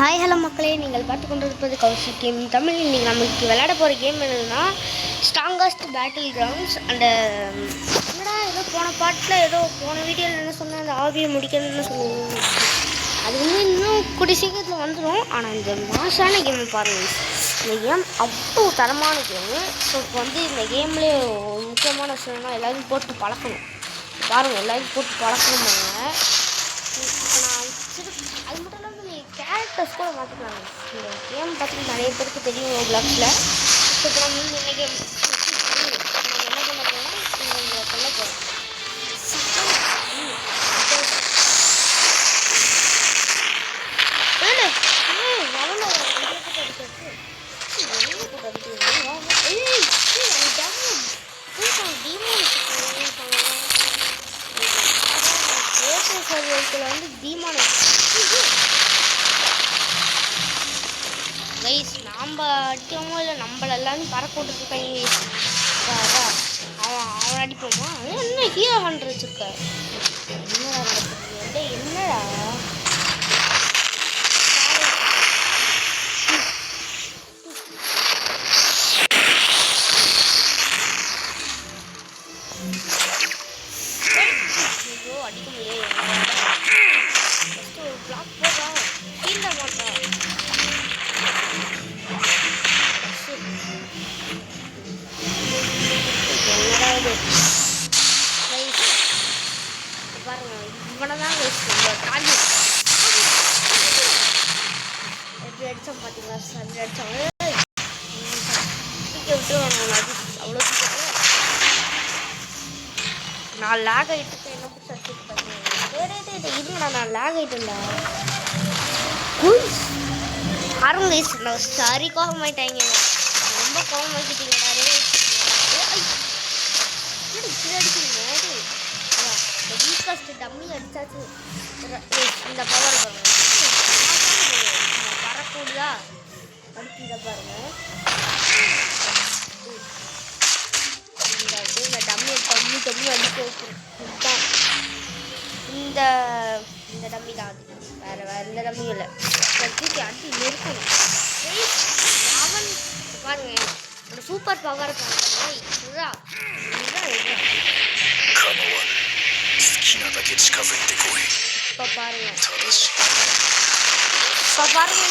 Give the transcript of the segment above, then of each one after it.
Hi hello மக்களே, நீங்கள் பார்த்து கொண்டிருப்பது கௌசிக் கேம் தமிழ். இன்றைக்கி நமக்கு விளையாட போகிற கேம் என்னதுன்னா ஸ்ட்ராங்கஸ்ட் பேட்டில் கிரவுண்ட்ஸ். அந்த என்னடா ஏதோ போன பாட்டில் ஏதோ போன வீடியோவில் என்ன சொன்னேன், அந்த ஆவியை முடிக்கணும்னு சொல்லுவோம். அது இன்னும் கூடிய சீக்கிரத்தில் வந்துடும். ஆனால் இந்த மாசான கேமை பாருங்கள். இந்த கேம் அவ்வளோ தரமான கேமு. ஸோ இப்போ இந்த கேம்லேயே முக்கியமான விஷயம்னா எல்லோரும் போட்டு பழக்கணும். பாருங்கள், எல்லோரும் போட்டு பழக்கணும் பாருங்க. இப்போ நான் அது மட்டும் இல்லாமல் கேரக்டர்ஸ் கூட மாற்றிக்கலாம். இந்த கேம் பார்த்திங்கன்னா நிறைய பேருக்கு தெரியும் பிளாக்ஸில். ஸோ இப்போ நம்ம இந்த கேம் நம்ம என்ன பண்ண போகிறோம்னா இங்கே பண்ண போகிறோம். டீமான கைஸ் நாம் அடிக்கோமோ இல்லை நம்மள எல்லாரும் பறக்க விட்டுருக்காங்க. அவன் அடிப்போமா? என்ன ஹீரோ ஹண்ட்ரட் வச்சுருக்க? என்னடா அடிக்க முடியாது. ஒரு பிளாக் போடுறா, கீழே மாட்டா. பாருங்க, இவனை தான் டார்கெட் எப்படி அடித்தோம் பார்த்தீங்களா? சரி அடித்தவங்க விட்டு அவ்வளோ நான் லேக் ஆகிட்டு என்ன பிடிச்சி அடிச்சுட்டு இருங்கடா. நான் லேக் ஆகிட்டேன்டா. பாருங்க, நான் சரி கோபமாயிட்டாங்க. ரொம்ப கோபமாக்கிட்டீங்கடா. இந்த வீக்கஸ்ட் டம்மி அடிச்சாச்சு. இந்த பவர் பறக்கூடா அடிச்சுத பாருங்க. இந்த டம்மியை டம்மி அடிக்க வச்சுருக்கான். இந்த டம்மி தான் அது. வேறு இந்த டம்மியும் இல்லை. தூக்கி அடி நெருக்கணும். அவன் பாருங்க, அந்த சூப்பர் பவர் பாருங்க. இதுதான் இப்போ பாருங்க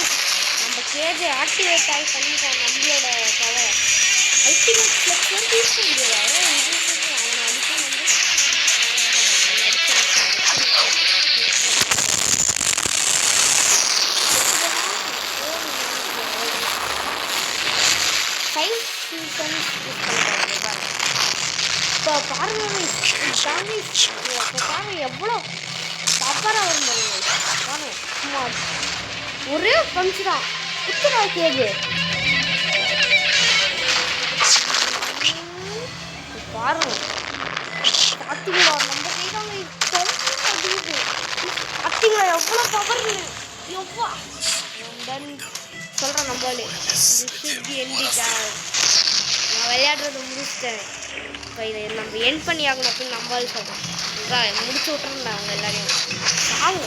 நம்ம கேஜை ஆக்டிவேட் ஆகி பண்ணிட்டோம். நம்மளோட பவர் அல்டிமேட் ப்ளஸ் யூஸ் பண்ண முடியாது. அவனை அடிக்க இப்போ பாருங்க எவ்வளோ பவராக வரும் பாருங்க. சும்மா ஒரே பஞ்சு தான் குத்துடா கேது. பாருங்க பார்த்தீங்களா, நம்ம கைதாங்க பார்த்தீங்களா எவ்வளோ பவர் எவ்வளோ சொல்கிறேன். நம்மளே நான் விளையாடுறது முடிச்சிட்டேன். இப்போ இதை நம்ம என் பண்ணி ஆகணும் அப்படின்னு நம்மளால சொல்கிறேன். முடிச்சு விட்றேன் அவங்க எல்லாரையும். சாவு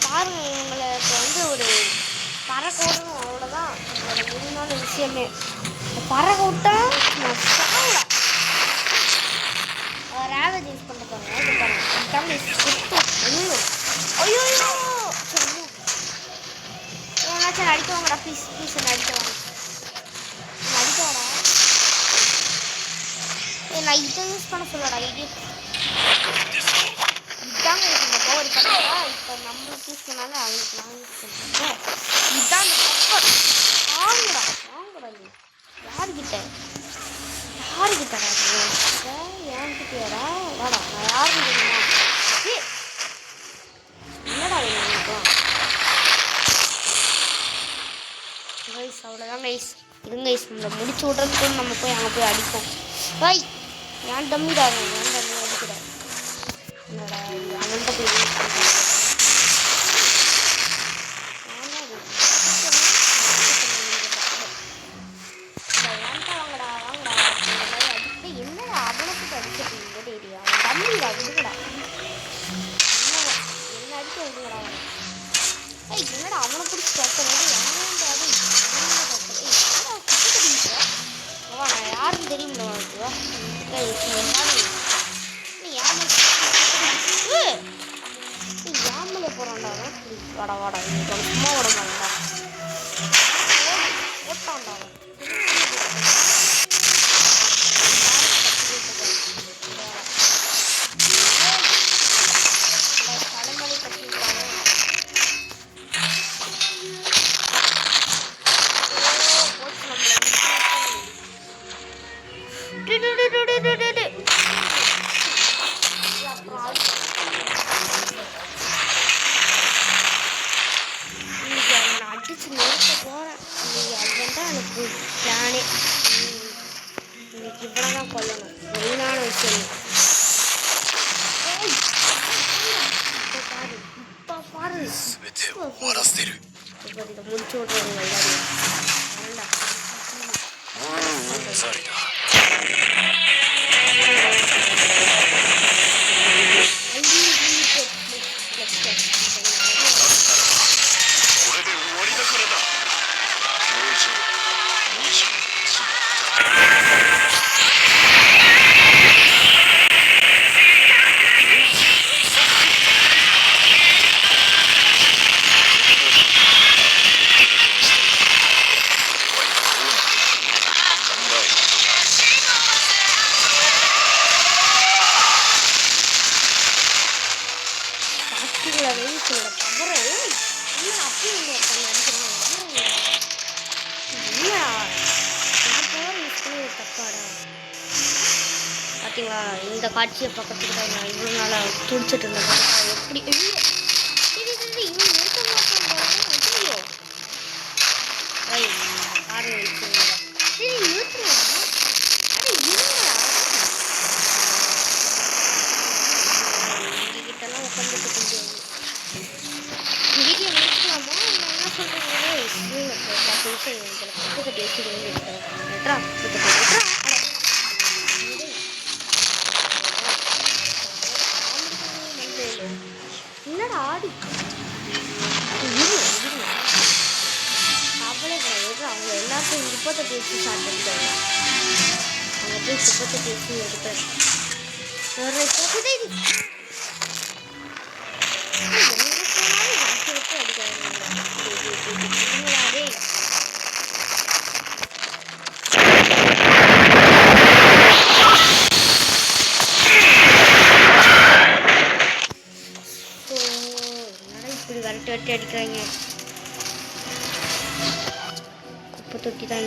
பாருங்க. இவங்களை இப்போ ஒரு பறக்க விடணும், அவ்வளோதான் முக்கியமான விஷயமே. பறக்க விட்டா நான் சாவல. ரேவேஜ் யூஸ் பண்ண பாருங்க. இது பாருங்க ஐயோ ஏன்னாச்சும் அடிக்கவாங்கடா. ப்ளீஸ் என்ன அடிக்கவாங்க. அடிக்கவாடா. நான் இதை யூஸ் பண்ண சொல்லடா. இதுதாங்க இருக்கு இந்த பவர். பார்த்தா இப்போ நம்மளுக்கு யூஸ் பண்ணாலும் அவங்களுக்கு நான் யூஸ் பண்ணுறேன். இதுதான் அந்த பவர். வாங்கடா நீ யாருக்கிட்டடா என்கிட்டடா வாடா. நான் யாருன்னு தெரியுமா? என்னடா வேணும்? கைஸ். இருங்க கைஸ், நம்மளை முடிச்சு விட்றதுக்கு நம்ம போய் அங்கே போய் அடிப்போம். பாய் ஏன் தம்பிடாங்க, ஏன் தம்பி அடிக்கிறார் என்னடா அவன்கிட்ட போய் என்னடா அவனுக்கு அடிச்சிருக்கீங்க டேடியா, அவன் தம்பிடா விடுங்கடா, என்ன அடிக்க விடுங்கடா அவன். என்னடா அவனை பிடிச்சி பார்க்கறது நான் யாருன்னு தெரியுமில்ல உனக்கு. ஏமலை போகிறான்டா அவன். வாடா வாடா இன்னைக்கு சும்மா விட மாட்டான்டா, போட்டான்டா அவன். தலைமலை கட்டிருக்காங்க. அடிச்சு நெருக்க போறேன். அதுதான் எனக்கு பிளானே. இன்னைக்கு இவ்வளவுதான் கொல்லணும், மெயினான விஷயம். பாரு இதை முடிச்சு விட்றவங்க எல்லாரையும். பார்த்தீங்களா, இந்த காட்சியை பக்கத்துக்கு தான் நான் இவ்வளோ நாளாக துடிச்சிட்டு இருந்தேன். எப்படி இவன் இருக்க மாட்டேன். ஆறு வச்சுங்க சரி நிறுத்துறேன். எங்ககிட்டலாம் உட்காந்துட்டு கொஞ்சம் வீடியோ முடிக்கலாமா என்ன சொல்கிறீங்களே. பத்து நிமிஷம் எங்களுக்கு பத்து கட்டி வச்சுருக்கேன். என்னடா ஆடி அவளே கிடையாது. அவங்க எல்லாத்தையும் 38 வச்சு ஸ்டார்ட் பண்ணிட்டாங்க. அவங்க போய் 38 வச்சு எடுப்பேன். இப்படி வரட்டு வரட்டு அடிக்கிறாங்க. குப்பை தொட்டி தான்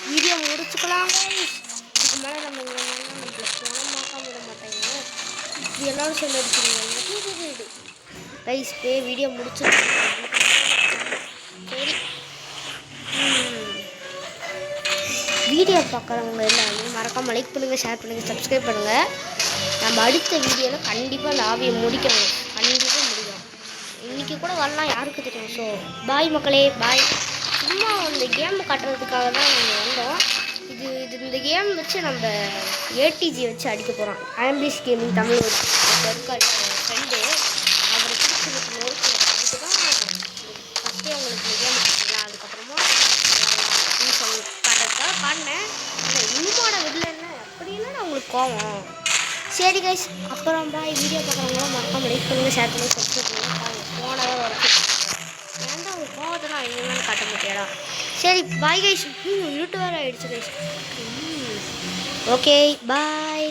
வீடியோ முடிச்சுக்கலாம். இதுக்கு மேலே நம்ம விட மாட்டாங்க. இப்படி எல்லாரும் சொல்லி அடிச்சுருங்க கைஸ். பே வீடியோ முடிச்சு சரி. வீடியோ பார்க்குறவங்க எல்லாருமே மறக்காமல் லைக் பண்ணுங்கள், ஷேர் பண்ணுங்கள், சப்ஸ்கிரைப் பண்ணுங்கள். நம்ம அடுத்த வீடியோவில் கண்டிப்பாக அந்த ஆவியை முடிக்கணும், கண்டிப்பாக முடிக்கணும். இன்றைக்கி கூட வரலாம், யாருக்கு தெரியும். ஸோ பாய் மக்களே, பாய். சும்மா அந்த கேம் காட்டுறதுக்காக தான் நாங்கள் வந்தோம். இந்த கேம் வச்சு நம்ம ஏடிஜி வச்சு அடிக்க போகிறோம். ஆம்பிஷ் கேமிங் தமிழ் ஒரு இருக்காரு ஃப்ரெண்டு, அவரை பிடிச்சிருக்கு நோட்டு. அதுக்கு தான் ஃபஸ்ட்டே உங்களுக்கு இந்த கேம் காட்டிக்கலாம். அதுக்கப்புறமா காட்டுறதுக்காக பாடினேன். இன்னுமோட விடலன்னா அப்படின்னா நான் உங்களுக்கு கோவம். சரி கைஸ், அப்புறம் பாய். வீடியோ பார்க்குறவங்களாம் மறக்காம லைக் பண்ணுங்கள், ஷேர் பண்ணுங்கள், சப்ஸ்கிரைப் பண்ணுங்கள். போனதாக வரைக்கும் ஏன்டா அவங்க கோவத்தெல்லாம் எங்கேன்னு காட்ட மாட்டியாடா. சரி பாய் கைஸ். யூடியூபர் ஆகிடுச்சு கைஸ். Okay bye.